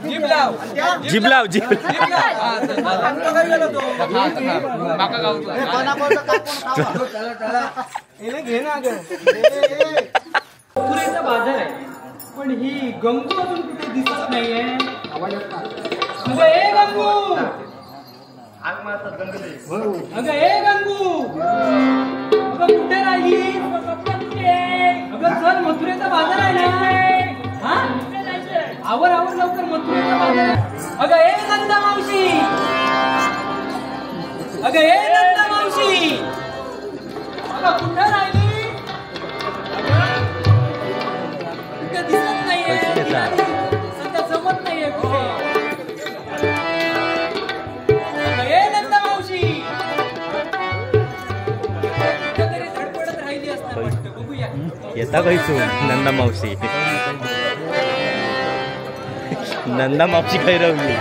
जिबलाव पुरेचा बाजार आहे पण ही गंगू अजून कुठे दिसत नाहीये. अगं ए गंगू, अगं ए गंगू, अगं कुठे राहिली? अगं चल मथुरेचा बाजार आहे ना. हा आवर आवर लवकर मथुरेचा बाजार आहे. अगं ए नंदा मावशी, अगं ए नंदा मावशी, अगं कुठे राहिली? दिसत नाहीये, सध्या जमत नाहीये कुठे. ए नंदा मावशी कुठेतरी धडपडत राहिली असणार वाटतं. बघूया येता कैसू नंदा मावशी. नंदा मावशी काय राहिली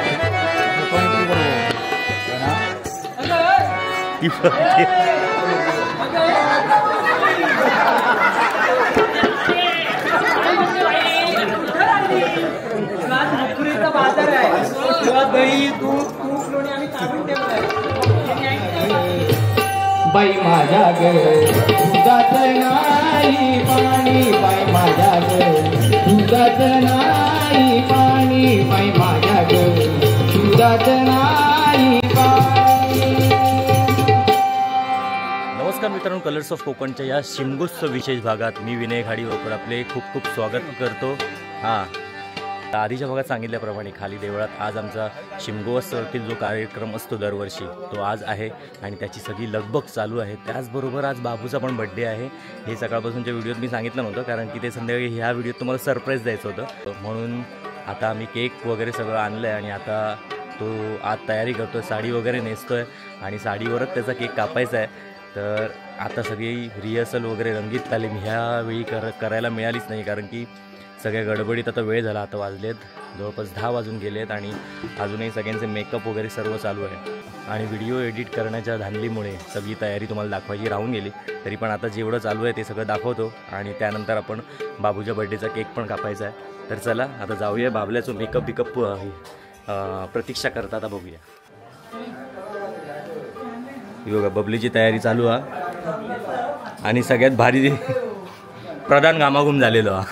बाजार आहे. दही दूध तूप लोणी आम्ही काढून ठेवलंय. बाई माझ्या ग दुधात नाही पाणी, बाई माझ्या ग दुधात नाही पाणी, बाई माझ्या ग दुधात नाही पाणी. नमस्कार मित्रांनो, कलर्स ऑफ कोकणच्या या शिमगोत्सव विशेष भागात मी विनय खाडीवकर आपले खूप खूप स्वागत करतो. हां, आधीच्या भागात सांगितल्याप्रमाणे खाली देवळात आज आमचा शिमगोत्सवातील जो कार्यक्रम असतो दरवर्षी तो आज आहे आणि त्याची सगळी लगबग चालू आहे. त्याचबरोबर आज बाबूचा पण बड्डे आहे. हे सकाळपासूनच्या व्हिडिओत मी सांगितलं नव्हतं कारण की ते संध्याकाळी ह्या व्हिडिओत तुम्हाला सरप्राईज द्यायचं होतं. म्हणून आता आम्ही केक वगैरे सगळं आणलं आहे आणि आता तो आज तयारी करतो आहे, साडी वगैरे नेसतो आहे आणि साडीवरच त्याचा केक कापायचा आहे. तर आता सगळी रिहर्सल वगैरे रंगीत तालीम ह्यावेळी करायला मिळालीच नाही कारण की सगळ्या गडबडीत आता वेळ झाला. आता वाजलेत जवळपास 10 वाजून गेलेत आणि अजूनही सगळ्यांचे मेकअप वगैरे सर्व चालू आहे आणि व्हिडिओ एडिट करण्याच्या धांदलीमुळे सगळी तयारी तुम्हाला दाखवायची राहून गेली. तरी पण आता जेवढं चालू आहे ते सगळं दाखवतो आणि त्यानंतर आपण बाबूच्या बड्डेचा केक पण कापायचा आहे. तर चला आता जाऊया बाबल्याचं मेकअप बिकअप प्रतीक्षा करता. आता बघूया. ही बघा बबलीची तयारी चालू आहे आणि सगळ्यात भारी प्रधान घामाघूम झालेलो हा.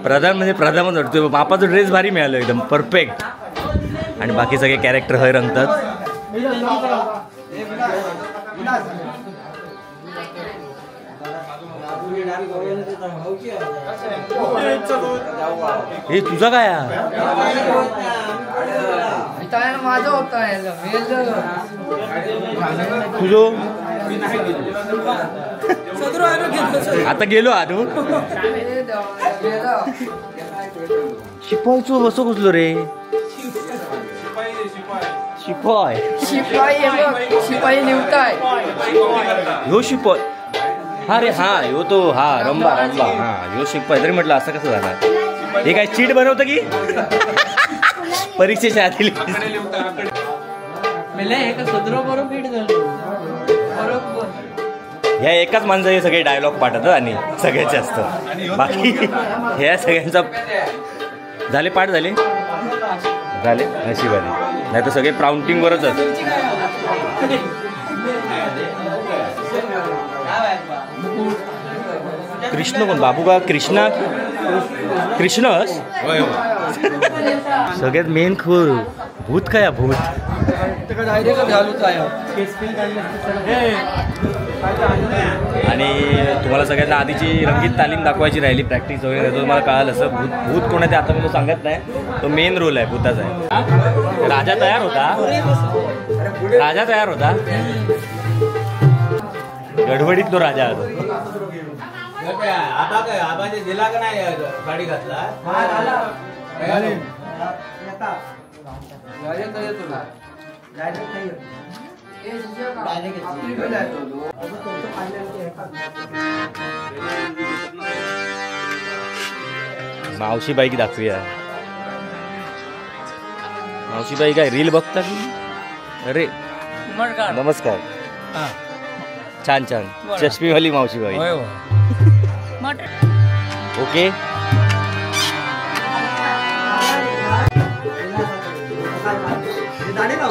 प्रधान म्हणजे प्रधानच वाटतो. बापाचा ड्रेस भारी मिळालो एकदम परफेक्ट आणि बाकी सगळे कॅरेक्टर हय रंगतात. हे तुझा काय माझं होतं तुझं आता गेलो आनू शिपाईचो बसो घुसलो रे. शिपाई शिपाई निवताय ह्यो शिपाई. हा रे हा ह्यो तो हा रंबा रंबा हा ह्यो शिपाई. तरी म्हटलं असं कसं झालं. हे काय चीट बनवतं की परीक्षेच्या आधी ह्या एकाच माणसं हे सगळे डायलॉग पाठवतात आणि सगळ्यात जास्त बाकी ह्या सगळ्यांचा झाले पाठ झाले नशिबाने. नाही तर सगळे प्राउंटिंगवरच कृष्ण कोण बाबू का कृष्णा कृष्णच सगळ्यात मेन भूत काय भूत. आणि तुम्हाला सगळ्यांना आधीची रंगीत तालीम दाखवायची राहिली प्रॅक्टिस वगैरे. तुम्हाला कळालं असं भूत कोण आहे ते आता मी तो सांगत नाही. तो मेन रोल आहे भूताचा आहे. राजा तयार होता गडबडीत तो राजा आता काय आबाने दिला का नाही गाडी घातला. मावशीबाई दाखवूया. मावशीबाई काय रील बघता की. अरे नमस्कार. छान छान चष्मीवाली मावशीबाई. ओके.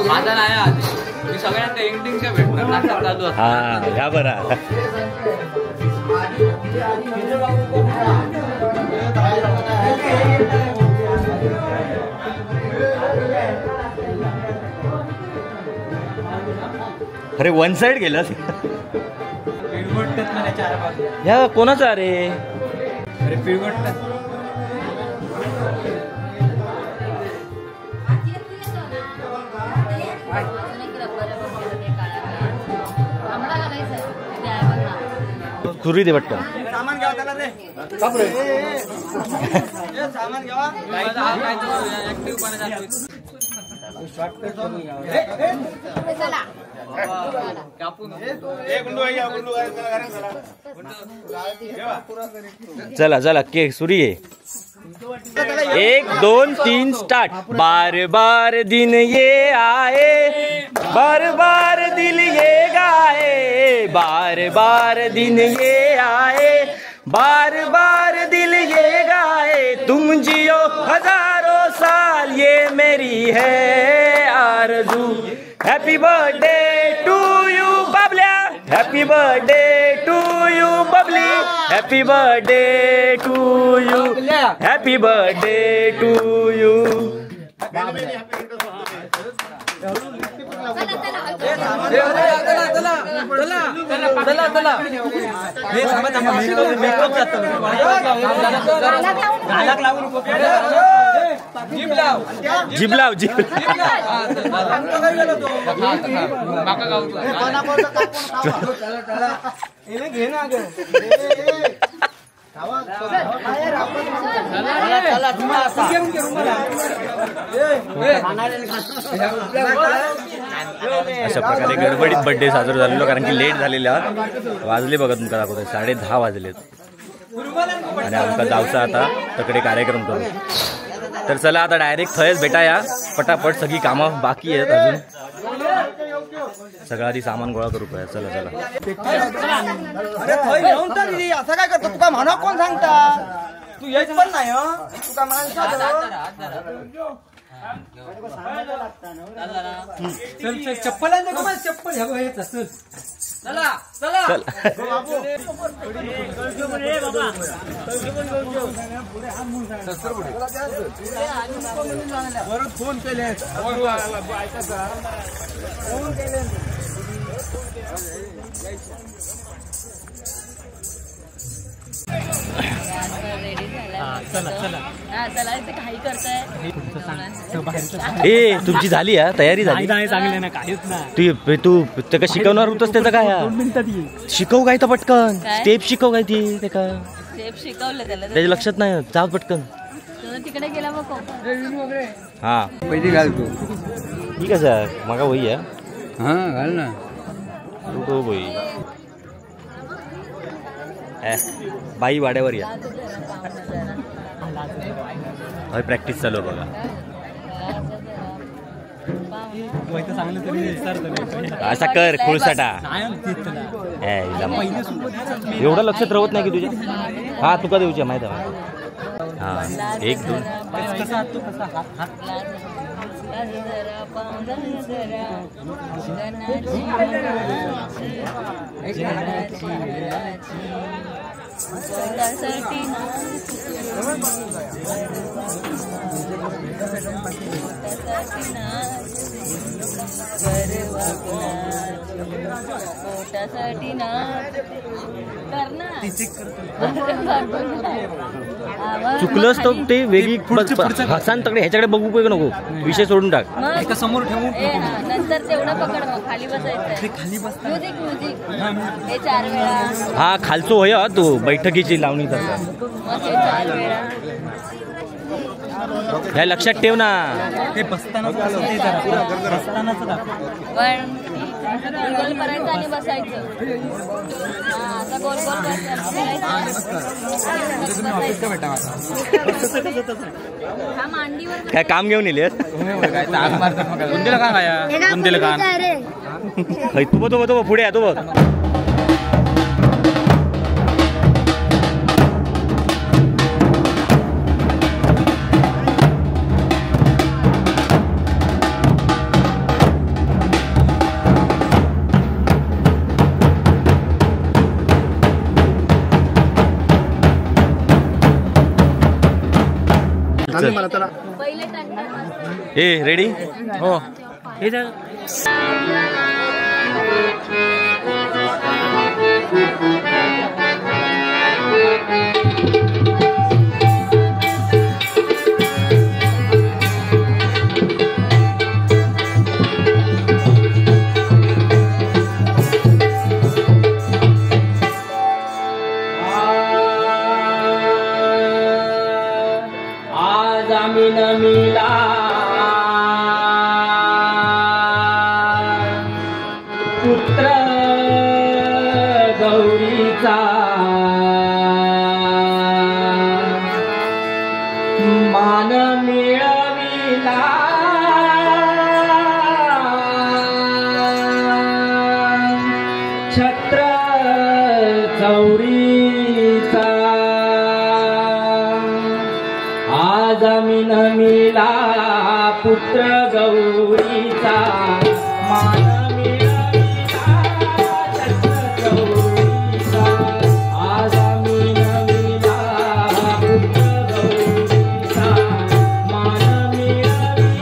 माझा नाही आज मी सगळ्यांना एंडिंगच्या भेटणार नाटक चालू असतं. हा ह्या बरा. अरे वन साइड गेलं. ह्या कोणाचा रे? अरे पिळवट सुरी दे पटकन. सामान घ्यावा त्याला रे. सामान घ्यावा. चला चला के सुरी आहे. 1 2 3 स्टार्ट. बार बार दिन ये आए, बार बार दिल ये गाए, बार बार दिन ये आए, बार बार दिल ये गाए, तुम जियो हजारों साल ये मेरी है आरज़ू. Happy birthday to you Bablya, happy birthday to you Babli, happy birthday to you, happy birthday to you. जिब लाव जिब. अशा प्रकारे गडबडीत बर्थडे साजरा झालेलो, कारण की लेट झालेला. वाजले बघा तुमका दाखवतोय 10:30 वाजलेत आणि आमका जाऊचा आता तकडे कार्यक्रम करू. तर चला आता डायरेक्ट थंयच भेटाया. पटापट सगळी कामं बाकी आहेत अजून. सगळं आधी सामान गोळा करू पाहिजे. चला चला. अरे घेऊन तर दिली. असं काय करतो तुका म्हणा कोण सांगता. तू येत पण नाही तुका माणसा. चल चप्पल चप्पल ह्या चल. चला चला चल. फोन केले. ए तुमची झाली हा तयारी झाली. चांगले ना काहीच तू त्याला शिकवणार होतस त्याचं काय? शिकव काय तर पटकन. स्टेप शिकव काय ती ते का शिकवलं त्याला त्याच्या लक्षात नाही. जाऊ पटकन. तिकडे गेला मग हा पहिली घाल तू. ठीक आहे सर मग वही आहे. हा घाल ना. तो वही बाई वाड्यावर या. प्रॅक्टिस चालू बघा. असा कर खुळसाटा. एवढं लक्षात राहत नाही की तुझ्या. हा तुका देऊच्या माहिती आहे. हा 1 2 पोटासाठी ना चुकलंच तर ते वेगळी हसान तकडे ह्याच्याकडे बघू पाहिजे नको. विषय सोडून टाक. एका समोर ठेवून नंतर तेवढं पकड मग खाली बसायचं. खाली बस. म्युझिक हे 4 वेळा. हा खालचो होय तू बैठकीची लावणी करता. मग हे 4 वेळा. ह्या लक्षात ठेव ना. ते बसतानाच पण गोल करायचं आणि बसायचं. आता गोल हा मांडीवर काय काम घेऊन येले. बुंदीला का खाया. बुंदीला का तू बघ पुढे आहे तू बघ. पहिले टन ए रेडी हो आज आम्ही नमीला पुत्र गौरीचा मान मिळविला छत्र चौरीचा आज आम्ही नमीला पुत्र गौरीचा मान मिळविला छत्र चौरीचा आज आम्ही नमीला पुत्र गौरीचा मान मिळविला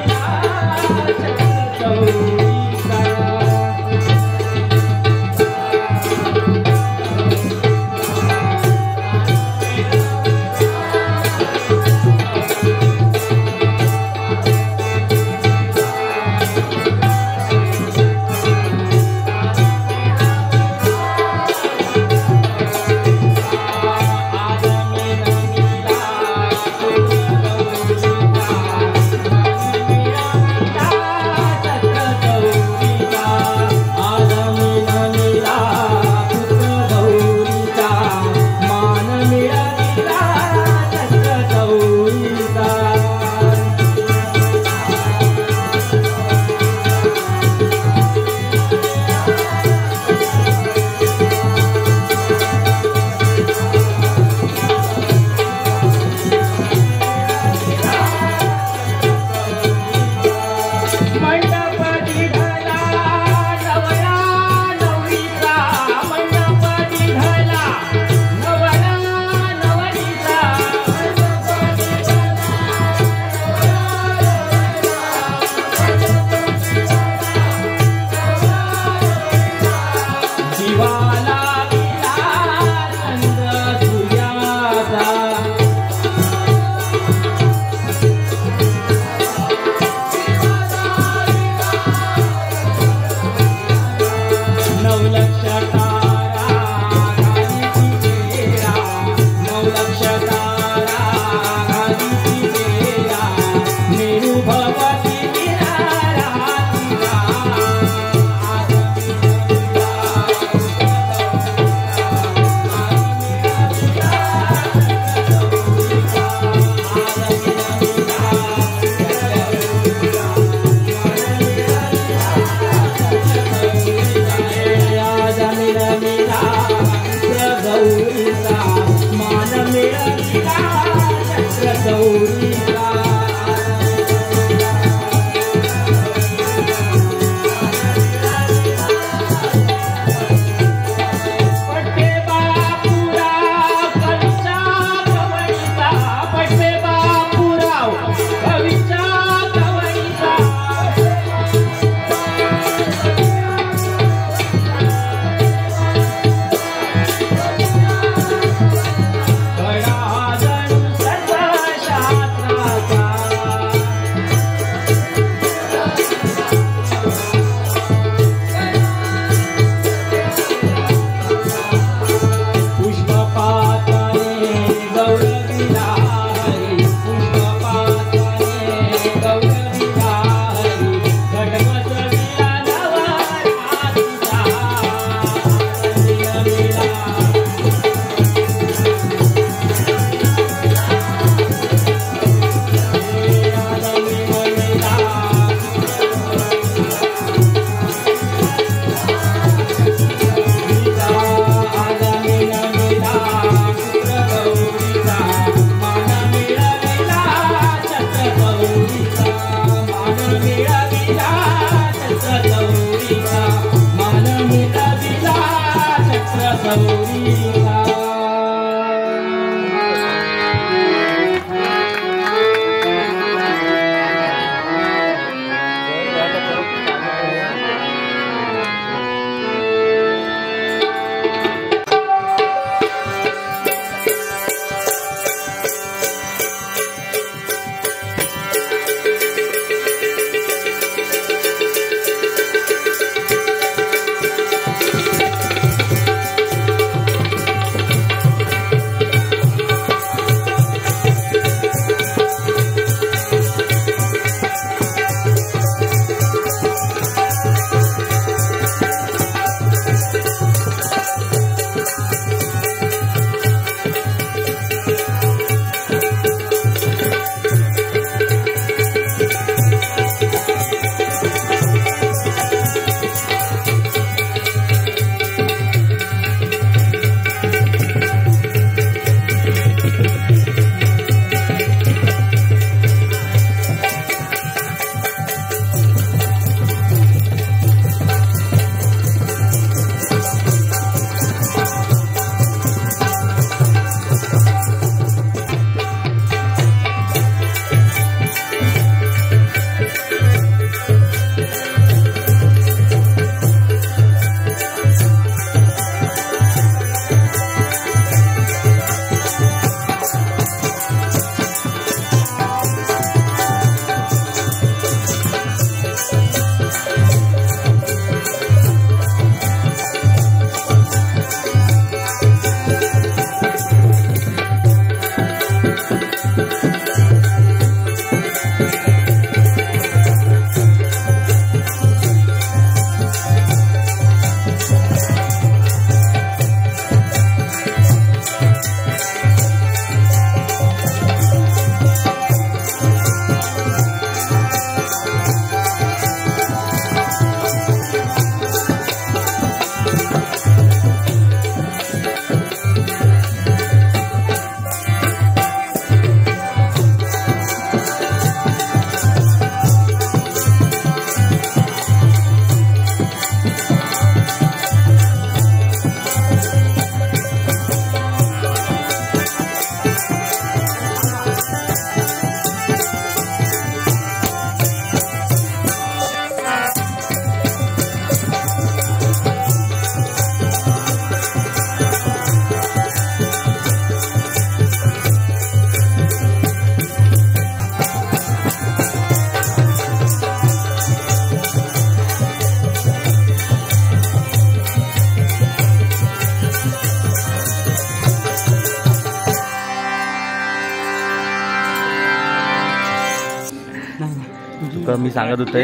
तुका मी सांगत होते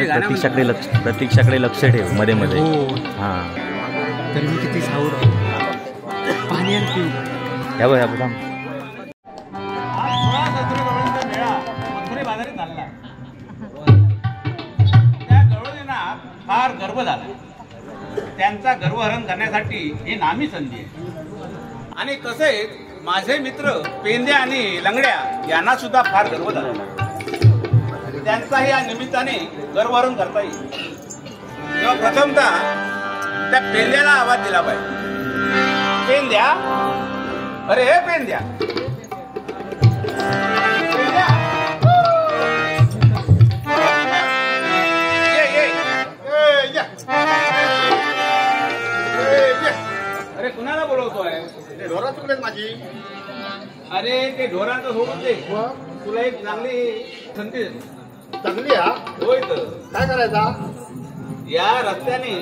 प्रतीक्षाकडे लक्ष ठेव मध्ये मध्ये. हा तर मी किती साऊर पाण्यात पिऊ. ह्या बघ थांब. मथुरे बाजारी चालला. त्या गवळींना फार गर्व झाला. त्यांचा गर्वहरण करण्यासाठी ही नामी संधी आहे. आणि तसेच माझे मित्र पेंद्या आणि लंगड्या यांना सुद्धा फार गर्व झाला. त्यांचाही या निमित्ताने गर्वहरण करता येईल. तेव्हा प्रथमतः त्या पेंद्याला आवाज दिला पाहिजे. पेंद्या, अरे हे पेंद्या, पेंद्या, अरे कुणाला बोलवतोय? ढोरा चुकलेत माझी. अरे ते ढोरांचं सोडून दे. तुला एक चांगली संधी देतो. चांगली हा. होय तर काय करायचा? या रस्त्याने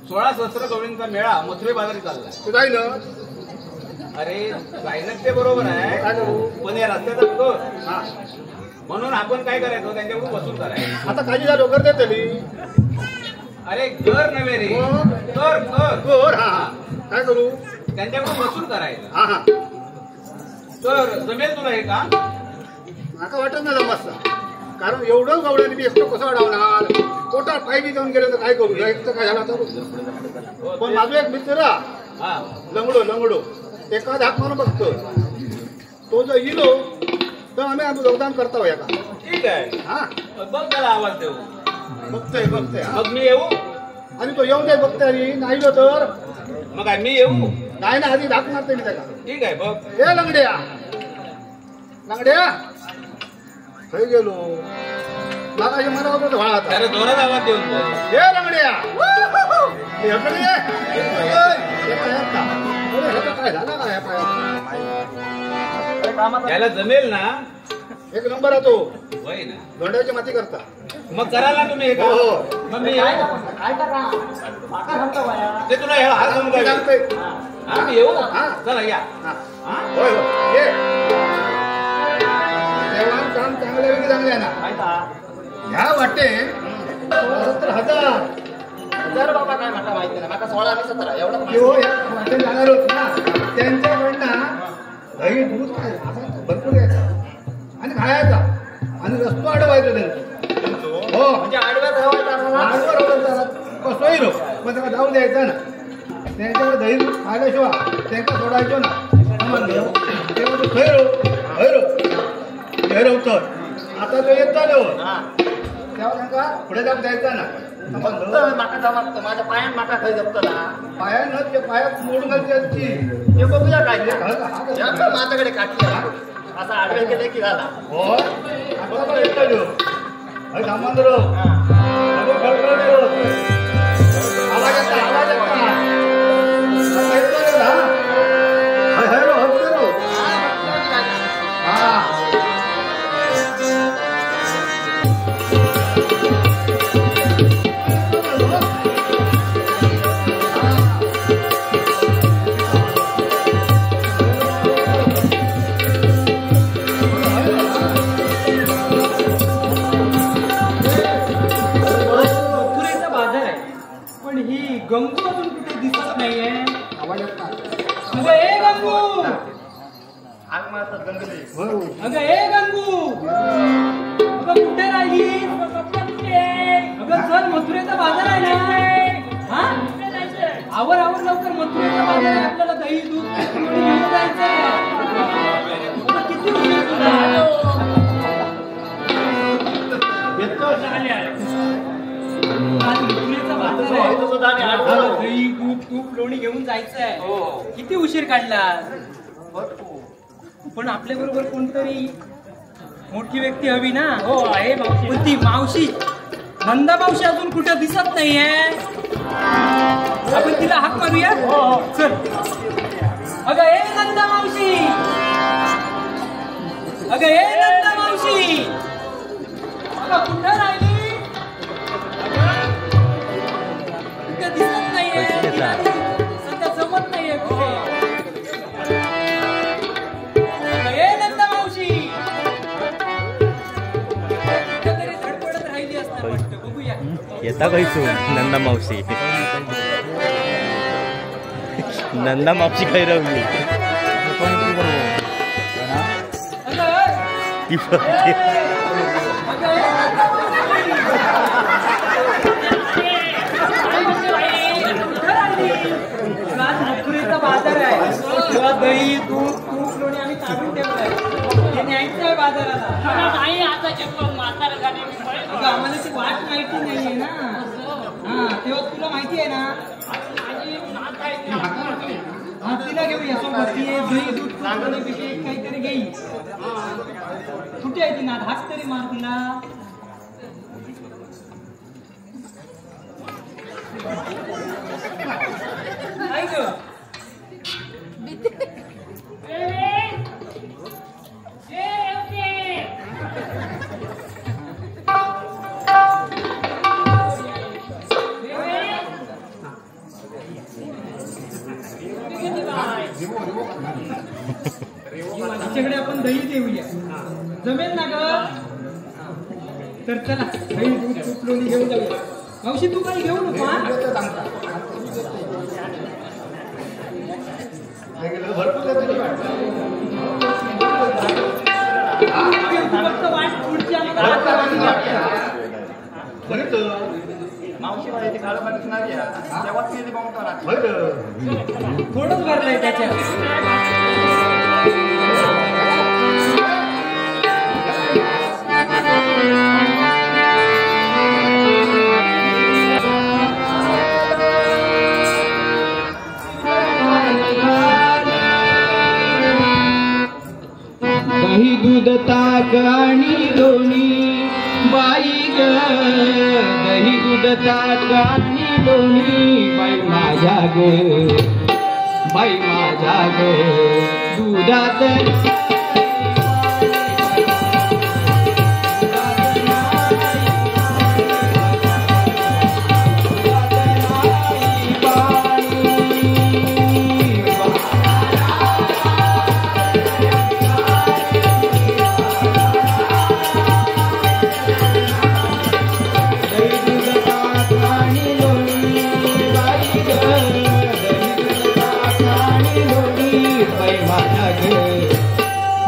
16 सहस्त्र गवळींचा मेळा मथुरे बाजारी चाललाय. तू जाईल अरे जायनं ते बरोबर आहे, काय करू? पण या रस्त्याचा कर हा. म्हणून आपण काय करायचं, त्यांच्याकडून वसूल करायचं. आता काही झालं कर देते मी. अरे कर नव्हे रे, कर कर कर. हा. काय करू? त्यांच्याकडून वसूल करायचं. हा हा. तर जमेल तुला हे काम? माका वाटत नाही जमस्त. कारण एवढं गवड्याने मी एकटं कसं अडवणार? पोटात पाय बी जाऊन गेलं तर काय करू? एकटं काय झालं तर. पण माझा एक मित्र हा लंगडो एका धाक मारून बघतो. तो जर इलो तर आम्ही योगदान करता होया का? ठीक आहे. हा. बघ त्याला आवाज देऊ. बघतोय हा. मग मी येऊ? आणि तो येऊन जाईल बघते. आणि नाही तर मग मी येऊ? नाही ना, आधी धाक मारते मी त्याला. ठीक आहे बघ. हे लंगड्या खय गेलो लागायचे मला होतं व्हाळा आता. त्याला जोरात आवाज देऊन बोल. हे लंगड्या इकडे ये. हे पायात का? अरे ह्याचं काय झालं का ह्या पायात? त्याला जमेल ना? एक नंबर आहे तो. होय ना? दोंड्याची माती करता. मग करायला तुम्ही हे हो काम? हो. मग मी येऊ? ते तुला ह्याला हात मी समजावे. सांगतोय. हा मी येऊ? हा. चला या. हा. हा? होय होय. ये देवान काम चांगल्या वेळी चांगले आहे ना. ह्या वाटे 17,000 बाबा काय म्हटलं माहिती नाही. मला 16 आणि 17 एवढं किंवा या वाटे जाणार होत ना, त्यांच्याकडनं दही दूध काय असं भरपूर घ्यायचा आणि खायचा आणि रस्तो अडवायचा त्यांचा. हो म्हणजे आडव्या धावायचा कसोही रो पण त्याला जाऊ द्यायचा ना. त्यांच्याकडे दही दूध खायल्याशिवाय त्यांना सोडायचो ना. तेव्हा तो खैरो तर आता तो येत चालू तेव्हा त्यांना पुढे जाऊन द्यायचा ना. माका जमत माझ्या पायात माका खाई जमत ना. पायानं ते पायात मोडून घालते. ते बघूया काय माझ्याकडे काठी आहे. असा आडव्या गेले की झाला. हो आता पण येत चालू सामान रो आवाज येता आवाज येता. मथुरेचा बाजार आहे, पण ही गंगू अजून कुठे दिसत नाहीये. अगं ए गंगू, अगं ए गंगू, अगं कुठे राहिली? अगं चल, मथुरेचा बाजार आहे ना. हा आवर आवर लवकर, मथुरेचा बाजार आहे. आपल्याला दही दूध घेऊन जायचंय. अगं किती उशीर तुला? आज मथुरेचा बाजार आहे. दही दूध तूप लोणी घेऊन जायचंय. किती उशीर काढला? पण आपल्या बरोबर कोणतरी मोठी व्यक्ती हवी ना. हो आहे मावशी. कोणती मावशी? नंदा मावशी अजून कुठे दिसत नाहीये. आपण तिला हाक मारूया. चल. अगं ए नंदा मावशी, अगं ए नंदा मावशी, अगं कुठं राहिली? कुठे दिसत नाहीये. सध्या जमत नाहीये कुठे. अगं ए नंदा मावशी, कुठेतरी धडपड येता कैसू नंदा मावशी नंदा मावशी काय रवली मथुरेचा बाजार आहे तेव्हा दही दूध तूप लोणी आम्ही काढून ठेवलंय हे न्यायचं आहे बाजाराला अगं आम्हाला ती वाट माहिती नाहीये ना हा तेव्हा तुला माहिती आहे ना हा तिला घेऊया सोबत ती दही दूध तूप लोणी बिशी काहीतरी घेई कुठे आहे ती ना हात तरी मार तिला ऐक तिच्याकडे आपण दही देऊया जमेल ना ग तर चला दही दूध तूप लोणी घेऊन जाऊया मावशी तू काही घेऊ नको फक्त वाट पुढची थोडंच भरलंय त्याच्यात दही दूध ताक आणि लोणी बाई ग दही दूध ताक आणि लोणी बाई माझ्या ग दुधात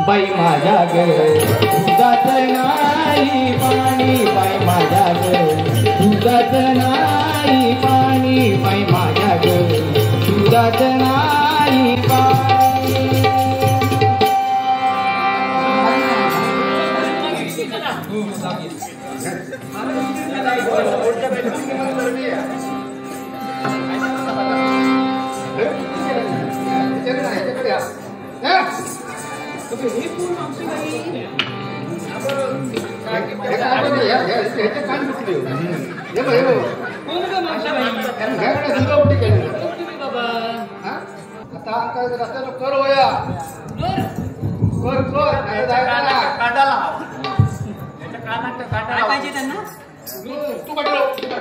बाई माझ्या ग दुधात नाही पाणी बाई माझ्या ग दुधात नाही पाणी बाई माझ्या ग दुधात नाही पाणी कर होया काय पाहिजे त्यांना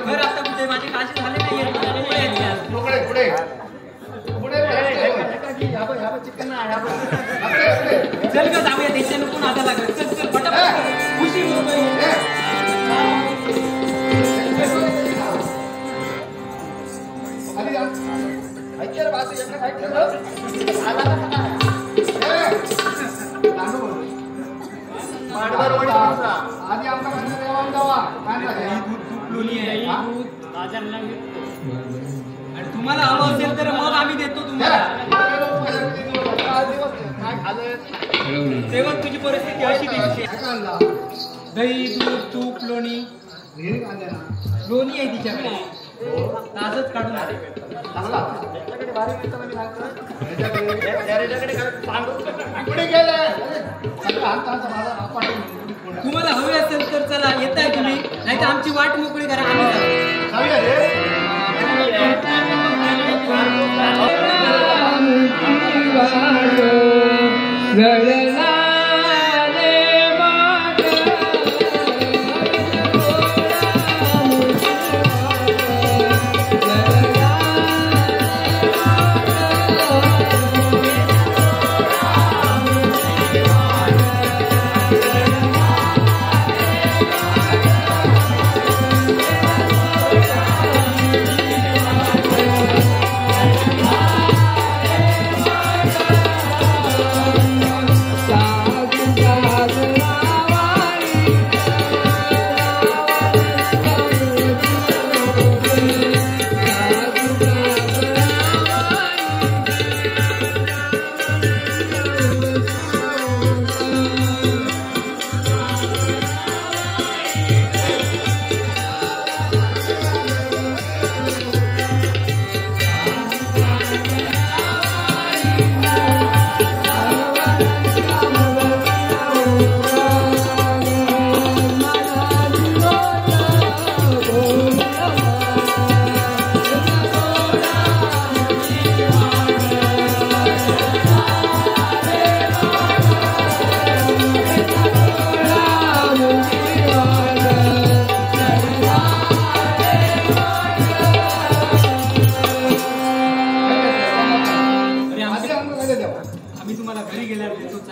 घर आता कुठे माझी काळजी झाली नाहीये पुढे पुढे चल का जाऊया देशाला कोण आता लागलं चल चल फटाफट खुशी आधी आमचा आणि तुम्हाला हवं असेल तर मग आम्ही देतो तुम्हाला तेव्हा तुझी परिस्थिती अशी दिसते दही दूध तूप लोणी आहे तिच्याकडे ताजच काढून आले तुम्हाला हवे असेल तर चला येताय तुम्ही नाही तर आमची वाट मोकळी करा आम्ही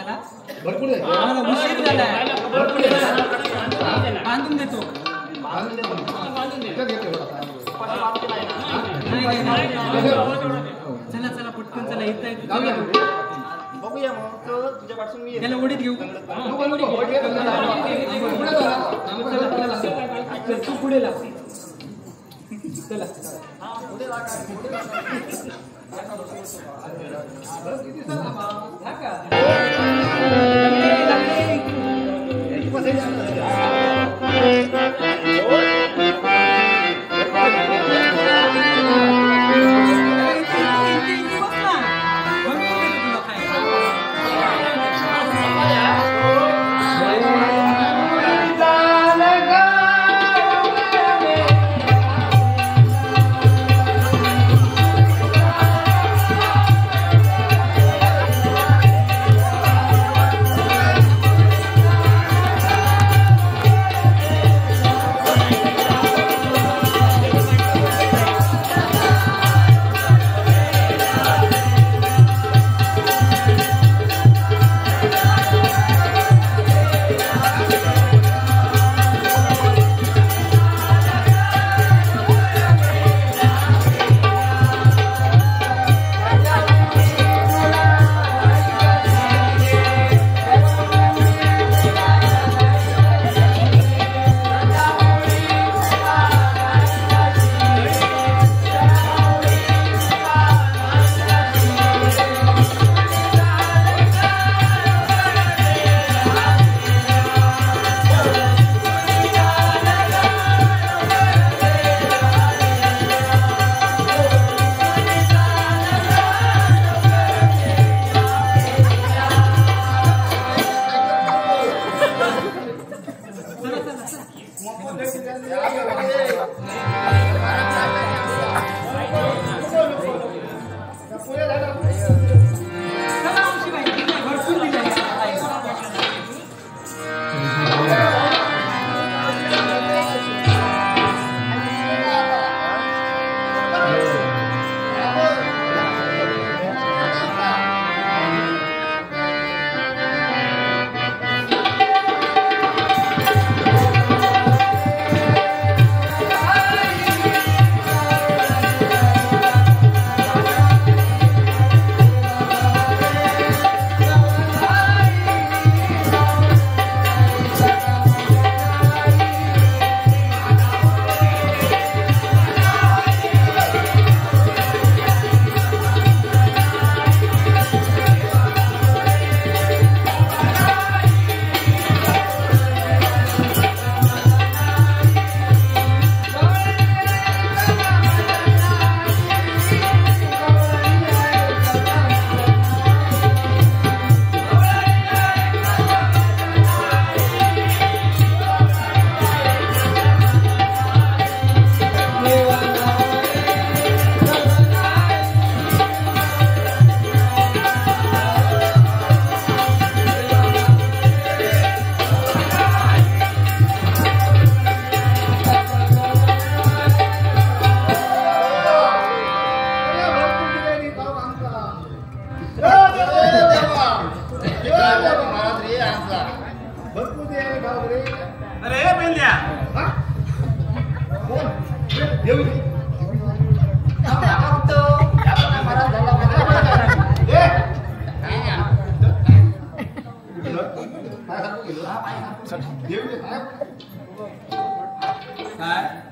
आम्हाला भरपूर आहे. आम्हाला उशीर झालाय. बांधून देतो. इथं घेतो आता. नाही. चला चला पटकन चला येता येत बघूया मग तो तुझ्यापासून मी त्याला ओढीत घेऊ. तू पुढे लाव. चला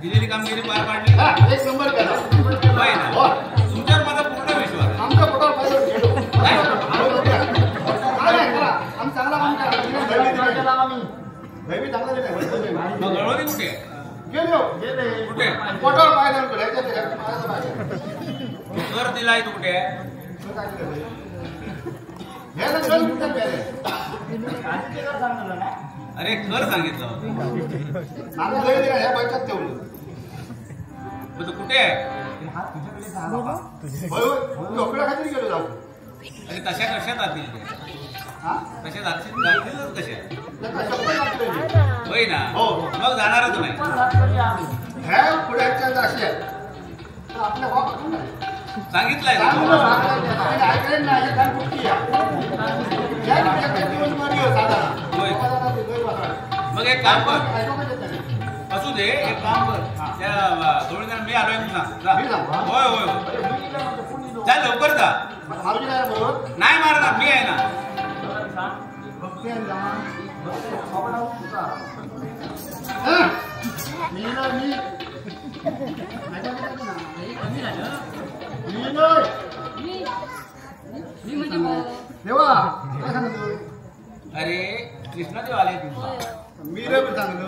दिलेली कामगिरी पार पाडली. एक नंबर केला. होय ना? तुमच्यावर माझा पूर्ण विश्वास आहे. आमचा पोटावर पाहिजे घेतो. आम्ही चांगला काम केला. चांगला दिला. मग गळवली कुठे? गेलो. कुठे? पोटावर पाहिजे कर दिलाय तू कुठे? अरे कर सांगितलं. तू कुठे आहे? खात्री गेलो जाऊ. अरे तशा कशा जातील ते? कशा जातीलच कशा? होय ना? मग जाणारच नाही. पुढ्याच्या अशी आपल्या सांगितलंय. ऐकलं नाही. होय. मग एक काम कर, असू दे, एक काम कर, त्या जोडीदार मी आलोय म्हणून सांग. जा. होय होय होय. जा लवकर जा. नाही मारणार, मी आहे ना. देवा काय सांगतो अरे कृष्णादेव आले तुमचा. मी रे सांगतो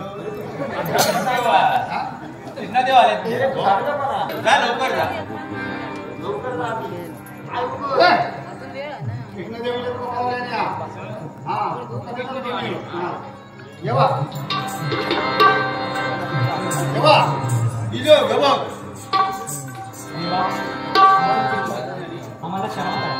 कृष्णादेव आले. जा लवकर जा. येवा येवा इजो गबक आम्हाला क्षमा करा.